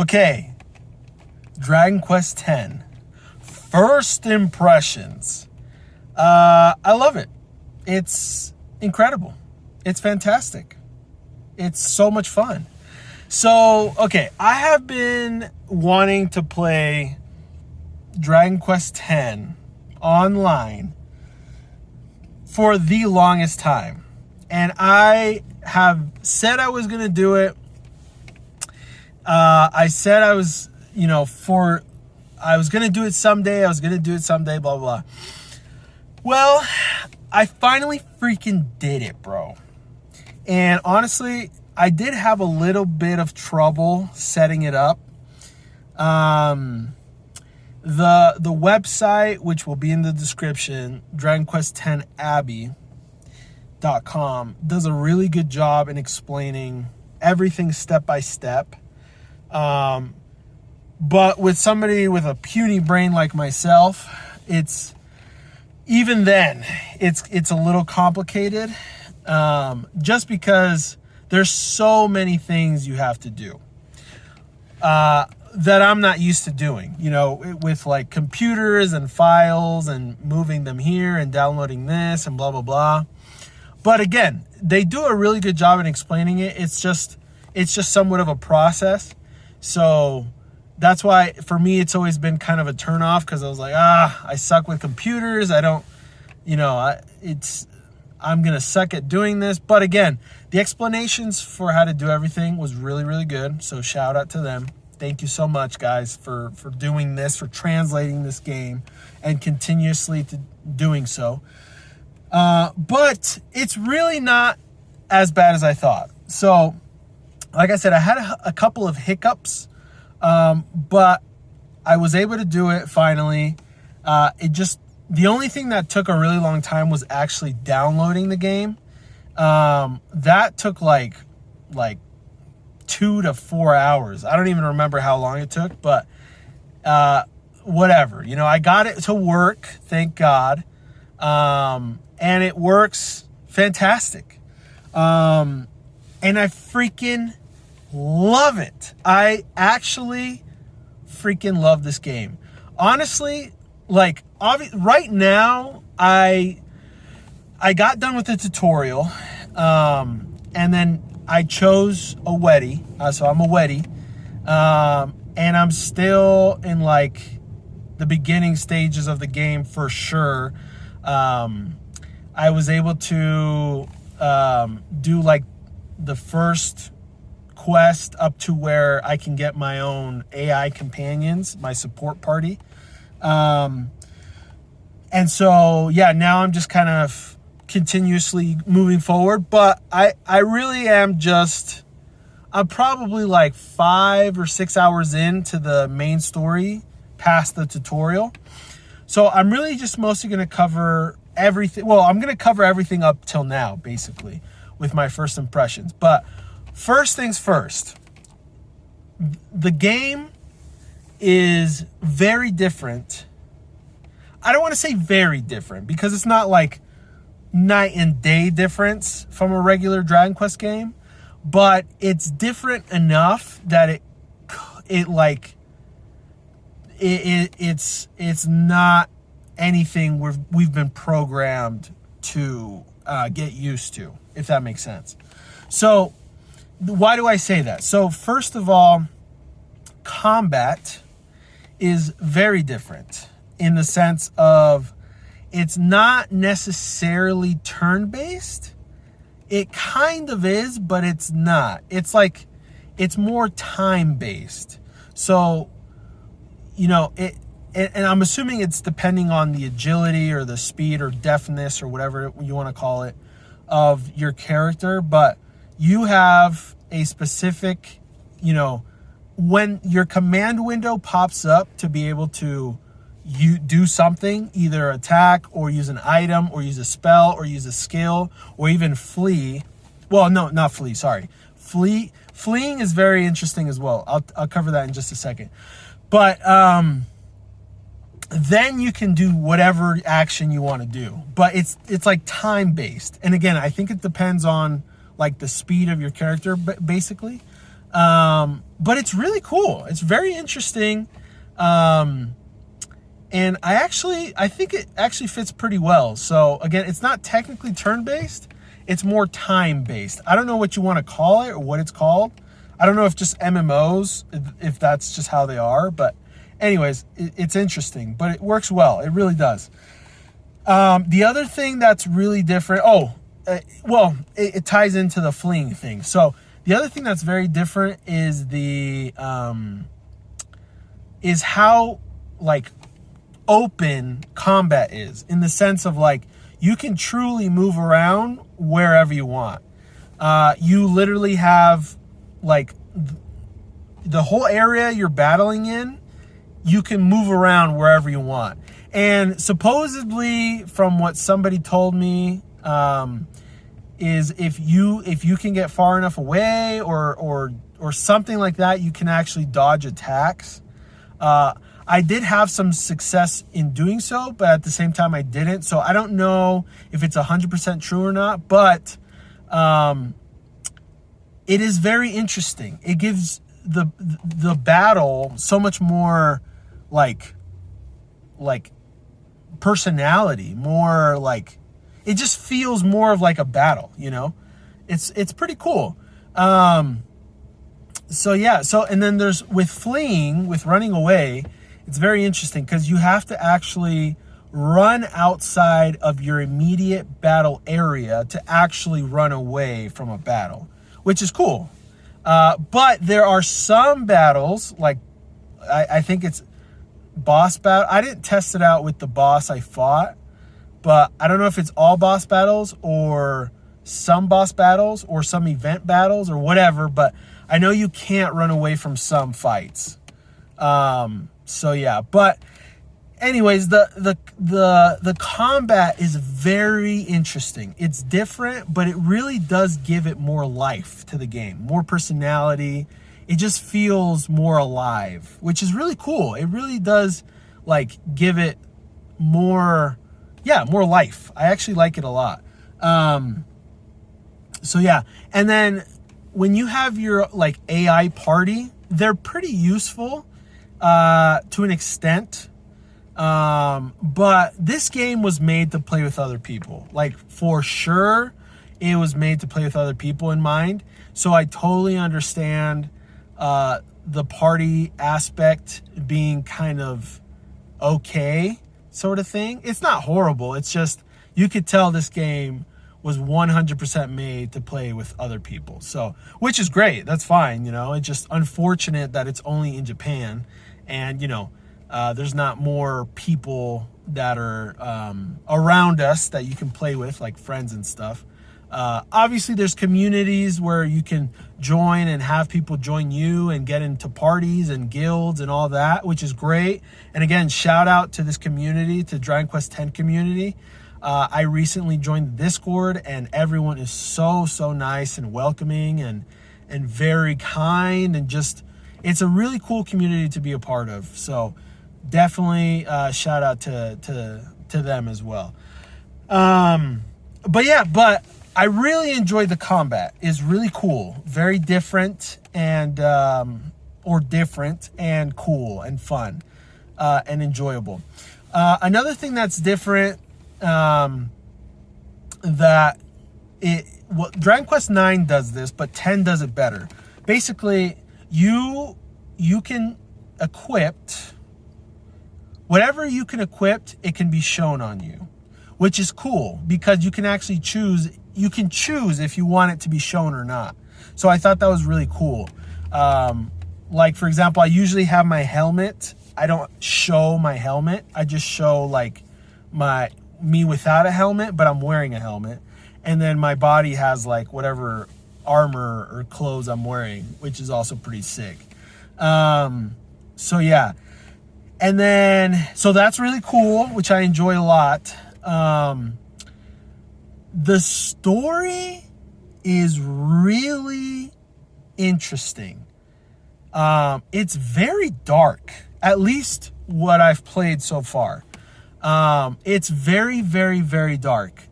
Okay, Dragon Quest X. First impressions. I love it. It's incredible. It's fantastic. It's so much fun. So, okay, I have been wanting to play Dragon Quest X online for the longest time. And I have said I was going to do it. I said I was, I was going to do it someday. Blah, blah, blah. Well, I finally freaking did it, bro. And honestly, I did have a little bit of trouble setting it up. The website, which will be in the description, DragonQuest10Abbey.com, does a really good job in explaining everything step by step. But with somebody with a puny brain like myself, it's a little complicated, just because there's so many things you have to do that I'm not used to doing, with like computers and files and moving them here and downloading this and blah, blah, blah. But again, they do a really good job in explaining it. It's just somewhat of a process. So that's why for me, it's always been kind of a turnoff, because I was like, I suck with computers. I don't, I'm going to suck at doing this. But again, the explanations for how to do everything was really, really good. So shout out to them. Thank you so much, guys, for doing this, for translating this game and continuously doing so. But it's really not as bad as I thought. So, like I said, I had a couple of hiccups, but I was able to do it finally. The only thing that took a really long time was actually downloading the game. That took like 2 to 4 hours. I don't even remember how long it took, but whatever. I got it to work, thank God. And it works fantastic. And I freaking love it. I actually freaking love this game. Honestly, right now, I got done with the tutorial, and then I chose a Weddy, so I'm a Weddy, and I'm still in the beginning stages of the game for sure. I was able to do the first quest up to where I can get my own AI companions, my support party. And so, yeah, now I'm just kind of continuously moving forward, but I really am I'm probably 5 or 6 hours into the main story past the tutorial. So I'm really just mostly going to cover everything. Well, I'm going to cover everything up till now, basically, with my first impressions. But first things first, the game is very different. I don't want to say very different, because it's not like night and day difference from a regular Dragon Quest game, but it's different enough that it's not anything we've been programmed to get used to, if that makes sense. So why do I say that? So first of all, combat is very different in the sense of it's not necessarily turn-based. It kind of is, but it's not. It's more time-based. So, and I'm assuming it's depending on the agility or the speed or deftness or whatever you want to call it of your character. But you have a specific, when your command window pops up to be able to do something, either attack or use an item or use a spell or use a skill or even flee. Well, no, not flee, sorry. Fleeing is very interesting as well. I'll cover that in just a second. But then you can do whatever action you want to do. But it's time based. And again, I think it depends on the speed of your character, basically. But it's really cool. It's very interesting. And I think it actually fits pretty well. So again, it's not technically turn-based. It's more time-based. I don't know what you want to call it or what it's called. I don't know if just MMOs, if that's just how they are. But anyways, it's interesting. But it works well. It really does. The other thing that's really different... it ties into the fleeing thing. So the other thing that's very different is is how, like, open combat is, in the sense of, like, you can truly move around wherever you want. You literally have, like, the whole area you're battling in, you can move around wherever you want. And supposedly, from what somebody told me, is if you can get far enough away or something like that, you can actually dodge attacks. I did have some success in doing so, but at the same time I didn't. So I don't know if it's 100% true or not, but it is very interesting. It gives the battle so much more like personality, more like, it just feels more of like a battle, you know? It's pretty cool. So yeah, and then there's, with fleeing, with running away, it's very interesting because you have to actually run outside of your immediate battle area to actually run away from a battle, which is cool. But there are some battles, like I think it's boss battle. I didn't test it out with the boss I fought, but I don't know if it's all boss battles or some boss battles or some event battles or whatever, but I know you can't run away from some fights. So yeah, but anyways, the combat is very interesting. It's different, but it really does give it more life to the game, more personality. It just feels more alive, which is really cool. It really does, like, give it more life. I actually like it a lot. So yeah, and then when you have your, like, AI party, they're pretty useful to an extent. But this game was made to play with other people. Like, for sure, it was made to play with other people in mind. So I totally understand the party aspect being kind of okay, sort of thing. It's not horrible. It's just, you could tell this game was 100% made to play with other people. So, which is great. That's fine, you know. It's just unfortunate that it's only in Japan, and, you know, there's not more people that are around us that you can play with, like friends and stuff. Obviously, there's communities where you can join and have people join you and get into parties and guilds and all that, which is great. And again, shout out to this community, to Dragon Quest X community. I recently joined the Discord, and everyone is so nice and welcoming and very kind, and just, it's a really cool community to be a part of. So definitely shout out to them as well. But I really enjoyed the combat. It's really cool, very different, and different and cool and fun and enjoyable. Another thing that's different, Dragon Quest 9 does this, but 10 does it better. Basically, you can equip whatever you can equip. It can be shown on you, which is cool because you can actually choose. You can choose if you want it to be shown or not. So I thought that was really cool. Like, for example, I usually have my helmet. I don't show my helmet. I just show, like, me without a helmet, but I'm wearing a helmet. And then my body has, like, whatever armor or clothes I'm wearing, which is also pretty sick. So yeah. And then, so that's really cool, which I enjoy a lot. The story is really interesting. It's very dark, at least what I've played so far. It's very, very, very dark.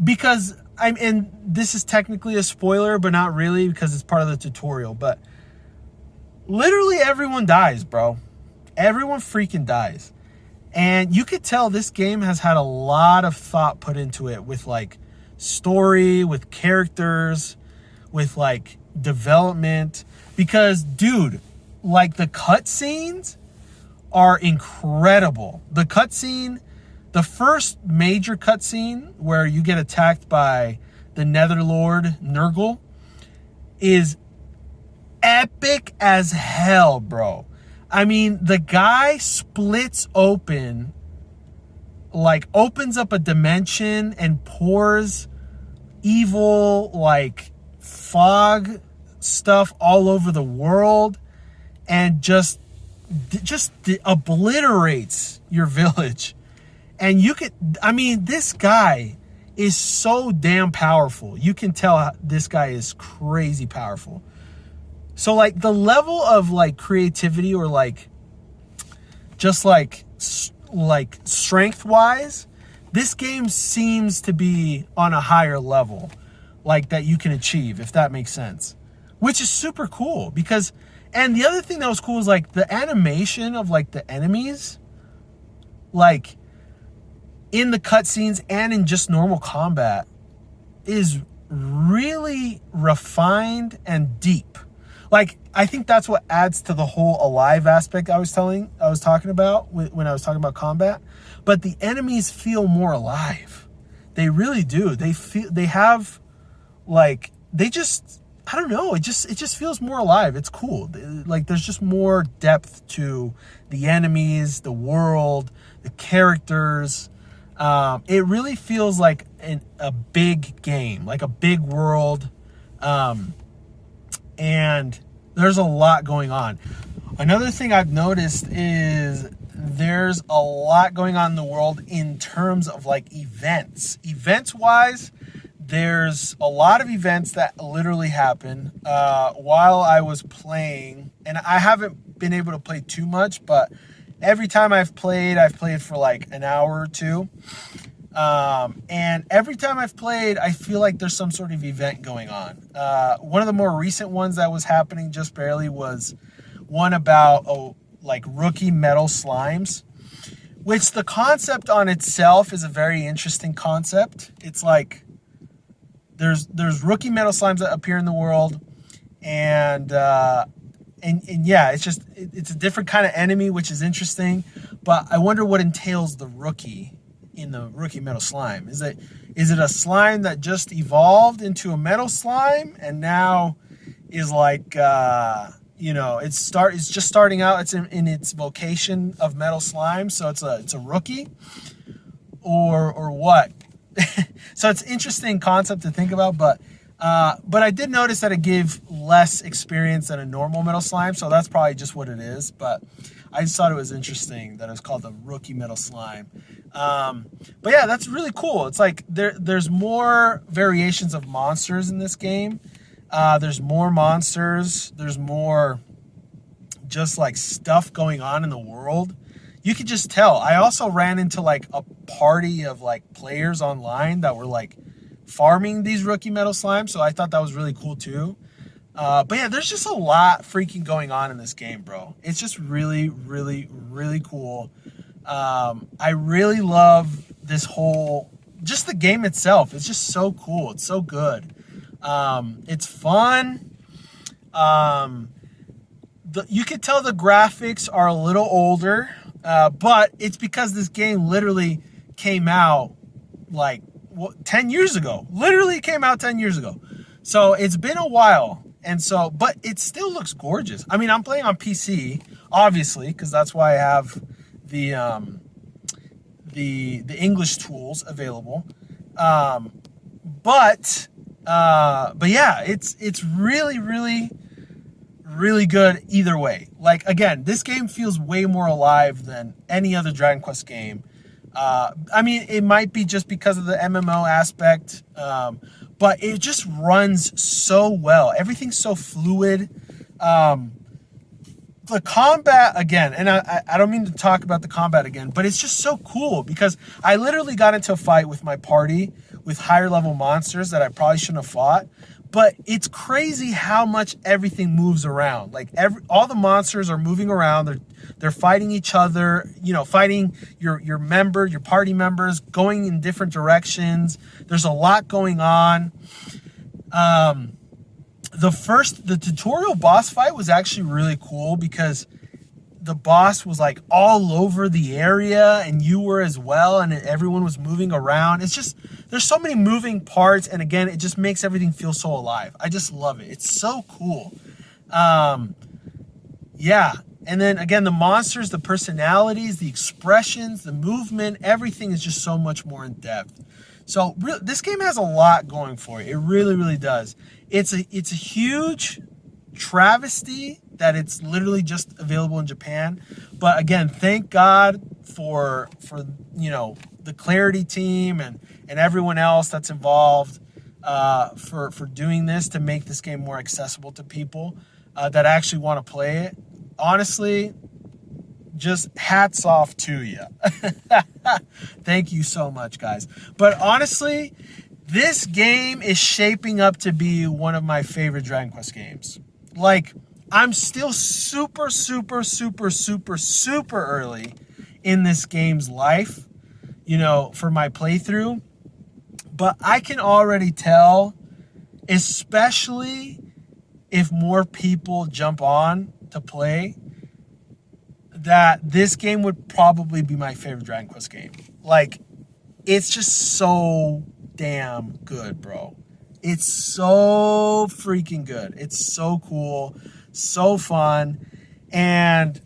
Because and this is technically a spoiler, but not really because it's part of the tutorial. But literally everyone dies, bro. Everyone freaking dies. And you could tell this game has had a lot of thought put into it with like story, with characters, with like development. Because, dude, like the cutscenes are incredible. The first major cutscene where you get attacked by the Netherlord Nurgle is epic as hell, bro. I mean, the guy splits open, like opens up a dimension and pours evil, like fog stuff all over the world and just obliterates your village. And this guy is so damn powerful. You can tell this guy is crazy powerful. So like the level of like creativity or like just like strength wise, this game seems to be on a higher level like that you can achieve, if that makes sense, which is super cool. Because, and the other thing that was cool is like the animation of like the enemies, like in the cutscenes and in just normal combat, is really refined and deep. Like, I think that's what adds to the whole alive aspect I was talking about when I was talking about combat. But the enemies feel more alive. They really do. They have like, I don't know. It just feels more alive. It's cool. Like, there's just more depth to the enemies, the world, the characters. It really feels like a big game, like a big world. And there's a lot going on. Another thing I've noticed is there's a lot going on in the world in terms of like events. Events wise, there's a lot of events that literally happen while I was playing. And I haven't been able to play too much, but every time I've played for like an hour or two. And every time I've played, I feel like there's some sort of event going on. One of the more recent ones that was happening just barely was one about like rookie metal slimes, which the concept on itself is a very interesting concept. It's like there's rookie metal slimes that appear in the world, and yeah, it's a different kind of enemy, which is interesting. But I wonder what entails the rookie in the rookie metal slime. Is it a slime that just evolved into a metal slime and now is like it's just starting out, it's in its vocation of metal slime, so it's a rookie, or what? So it's an interesting concept to think about, but I did notice that it gave less experience than a normal metal slime, so that's probably just what it is. But I just thought it was interesting that it was called the rookie metal slime. But yeah, that's really cool. It's like there's more variations of monsters in this game. There's more monsters. There's more just like stuff going on in the world. You could just tell. I also ran into like a party of like players online that were like farming these rookie metal slimes, so I thought that was really cool too. But yeah, there's just a lot freaking going on in this game, bro. It's just really, really, really cool. I really love this whole, just the game itself. It's just so cool. It's so good. It's fun. You could tell the graphics are a little older, but it's because this game literally came out like 10 years ago. Literally came out 10 years ago. So it's been a while. And so, but it still looks gorgeous. I mean, I'm playing on PC, obviously, because that's why I have the English tools available. But yeah, it's really, really, really good either way. Like, again, this game feels way more alive than any other Dragon Quest game. I mean, it might be just because of the MMO aspect, but it just runs so well. Everything's so fluid. the combat again, and I don't mean to talk about the combat again, but it's just so cool because I literally got into a fight with my party with higher level monsters that I probably shouldn't have fought. But it's crazy how much everything moves around. Like all the monsters are moving around. They're fighting each other, you know, fighting your party members, going in different directions. There's a lot going on. The tutorial boss fight was actually really cool because the boss was like all over the area and you were as well, and everyone was moving around. It's just, there's so many moving parts, and again, it just makes everything feel so alive. I just love it. It's so cool. Yeah. And then again, the monsters, the personalities, the expressions, the movement, everything is just so much more in depth. So this game has a lot going for it. It really, really does. It's a huge travesty that it's literally just available in Japan. But again, thank God for you know, the Clairty team and everyone else that's involved for doing this to make this game more accessible to people that actually want to play it. Honestly, just hats off to you. Thank you so much, guys. But honestly, this game is shaping up to be one of my favorite Dragon Quest games. Like, I'm still super, super, super, super, super early in this game's life, you know, for my playthrough. But I can already tell, especially if more people jump on to play, that this game would probably be my favorite Dragon Quest game. Like, it's just so damn good, bro. It's so freaking good. It's so cool, so fun, and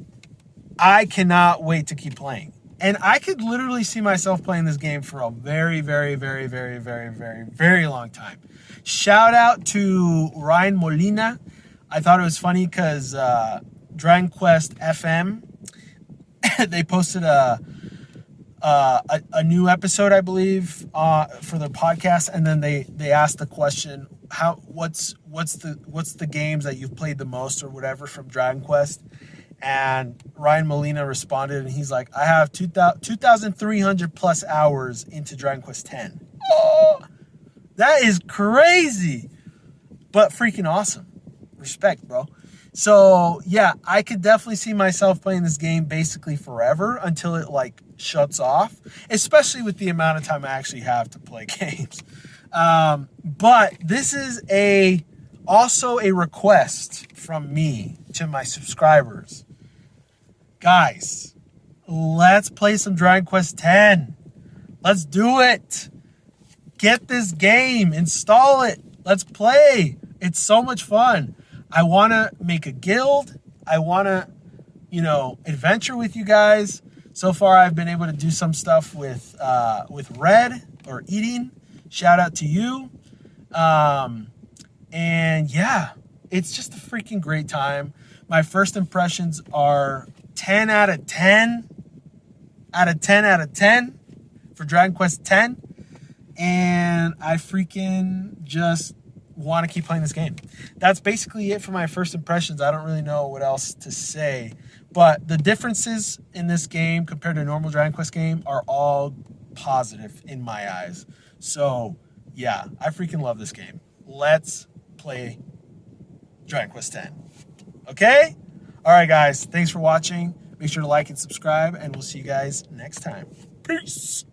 I cannot wait to keep playing. And I could literally see myself playing this game for a very, very, very, very, very, very, very long time. Shout out to Ryan Molina. I thought it was funny because Dragon Quest FM, they posted a new episode, I believe, for the podcast, and then they asked the question, what's the games that you've played the most or whatever from Dragon Quest? And Ryan Molina responded, and he's like, I have 2,300 plus hours into Dragon Quest X. Oh, that is crazy, but freaking awesome. Respect, bro. So yeah, I could definitely see myself playing this game basically forever until it like shuts off, especially with the amount of time I actually have to play games. But this is also a request from me to my subscribers. Guys, let's play some Dragon Quest X. Let's do it. Get this game, install it. Let's play. It's so much fun. I want to make a guild. I want to, you know, adventure with you guys. So far, I've been able to do some stuff with Red or Eating. Shout out to you. And yeah, it's just a freaking great time. My first impressions are 10 out of 10. Out of 10 out of 10 for Dragon Quest X. And I freaking just want to keep playing this game. That's basically it for my first impressions. I don't really know what else to say. But the differences in this game compared to a normal Dragon Quest game are all positive in my eyes. So, yeah, I freaking love this game. Let's play Dragon Quest X. Okay? All right, guys. Thanks for watching. Make sure to like and subscribe, and we'll see you guys next time. Peace.